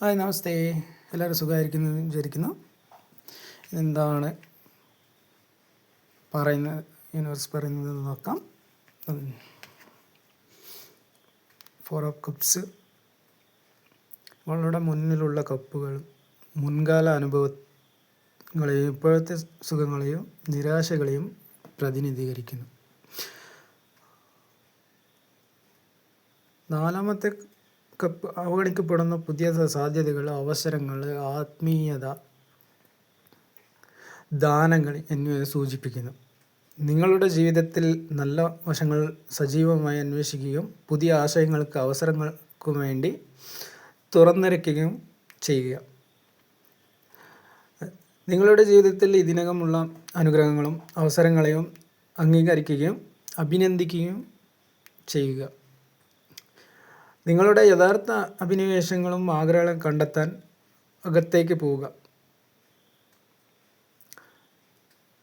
Hi നമസ്തേ, എല്ലാവരും സുഖമായിരിക്കുന്നു വിചാരിക്കുന്നു. എന്താണ് യൂണിവേഴ്സ് പറയുന്നത് നോക്കാം. 4 ഓഫ് കപ്സ്, അവളുടെ മുന്നിലുള്ള കപ്പുകൾ മുൻകാല അനുഭവങ്ങളെയും ഇപ്പോഴത്തെ സുഖങ്ങളെയും നിരാശകളെയും പ്രതിനിധീകരിക്കുന്നു. 4ാമത്തെ കപ്പ് അവഗണിക്കപ്പെടുന്ന പുതിയ സാധ്യതകൾ, അവസരങ്ങൾ, ആത്മീയത, ദാനങ്ങൾ എന്നിവയെ സൂചിപ്പിക്കുന്നു. നിങ്ങളുടെ ജീവിതത്തിൽ നല്ല വശങ്ങൾ സജീവമായി അന്വേഷിക്കുകയും പുതിയ ആശയങ്ങൾക്ക് അവസരങ്ങൾക്കും വേണ്ടി തുറന്നിരിക്കുകയും ചെയ്യുക. നിങ്ങളുടെ ജീവിതത്തിൽ ഇതിനകമുള്ള അനുഗ്രഹങ്ങളും അവസരങ്ങളെയും അംഗീകരിക്കുകയും അഭിനന്ദിക്കുകയും ചെയ്യുക. നിങ്ങളുടെ യഥാർത്ഥ അഭിനിവേശങ്ങളും ആഗ്രഹങ്ങളും കണ്ടെത്താൻ അകത്തേക്ക് പോവുക.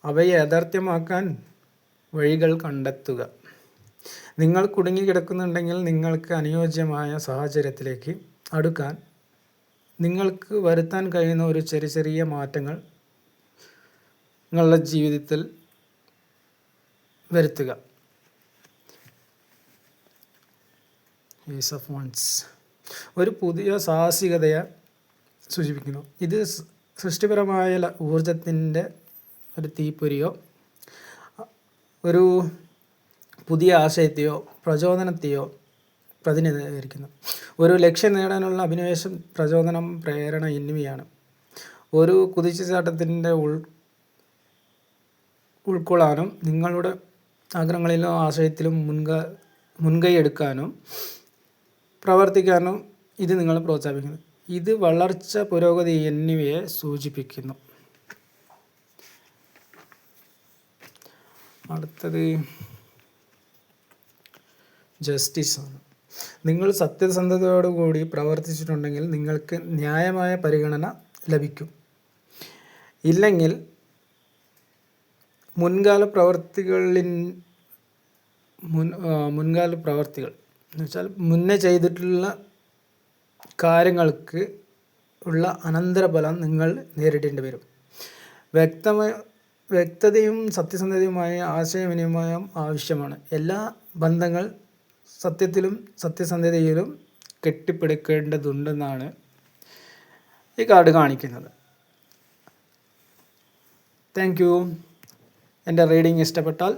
അവയെ യാഥാർത്ഥ്യമാക്കാൻ വഴികൾ കണ്ടെത്തുക. നിങ്ങൾ കുടുങ്ങിക്കിടക്കുന്നുണ്ടെങ്കിൽ നിങ്ങൾക്ക് അനുയോജ്യമായ സാഹചര്യത്തിലേക്ക് അടുക്കാൻ നിങ്ങൾക്ക് വരുത്താൻ കഴിയുന്ന ഒരു ചെറിയ മാറ്റങ്ങൾ നിങ്ങളുടെ ജീവിതത്തിൽ വരുത്തുക. ഏസ് ഓഫ് വൺസ് ഒരു പുതിയ സാഹസികതയെ സൂചിപ്പിക്കുന്നു. ഇത് സൃഷ്ടിപരമായ ഊർജത്തിൻ്റെ ഒരു തീപ്പൊരിയോ ഒരു പുതിയ ആശയത്തെയോ പ്രചോദനത്തെയോ പ്രതിനിധീകരിക്കുന്നു. ഒരു ലക്ഷ്യം നേടാനുള്ള അഭിനിവേശം, പ്രചോദനം, പ്രേരണ എന്നിവയാണ്. ഒരു കുതിച്ചുചാട്ടത്തിൻ്റെ ഉൾക്കൊള്ളാനും നിങ്ങളുടെ ആഗ്രഹങ്ങളിലും ആശയത്തിലും മുൻകൈ എടുക്കാനും പ്രവർത്തിക്കാനും ഇത് നിങ്ങളെ പ്രോത്സാഹിപ്പിക്കുന്നു. ഇത് വളർച്ച, പുരോഗതി എന്നിവയെ സൂചിപ്പിക്കുന്നു. അടുത്തത് ജസ്റ്റിസ് ആണ്. നിങ്ങൾ സത്യസന്ധതയോടുകൂടി പ്രവർത്തിച്ചിട്ടുണ്ടെങ്കിൽ നിങ്ങൾക്ക് ന്യായമായ പരിഗണന ലഭിക്കും. ഇല്ലെങ്കിൽ മുൻകാല പ്രവർത്തികൾ എന്ന് വെച്ചാൽ മുന്നേ ചെയ്തിട്ടുള്ള കാര്യങ്ങൾക്ക് ഉള്ള അനന്തരഫലം നിങ്ങൾ നേരിടേണ്ടി വരും. വ്യക്തതയും സത്യസന്ധതയുമായ ആശയവിനിമയം ആവശ്യമാണ്. എല്ലാ ബന്ധങ്ങൾ സത്യത്തിലും സത്യസന്ധതയിലും കെട്ടിപ്പടുക്കേണ്ടതുണ്ടെന്നാണ് ഈ കാർഡ് കാണിക്കുന്നത്. Thank you. എൻ്റെ റീഡിംഗ് ഇഷ്ടപ്പെട്ടാൽ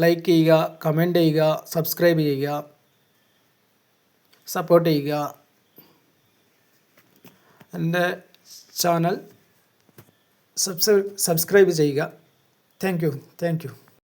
ലൈക്ക് ചെയ്യുക, കമൻറ്റ് ചെയ്യുക, സബ്സ്ക്രൈബ് ചെയ്യുക, സപ്പോർട്ട് ചെയ്യുക. എൻ്റെ ചാനൽ സബ്സ്ക്രൈബ് ചെയ്യുക. Thank you.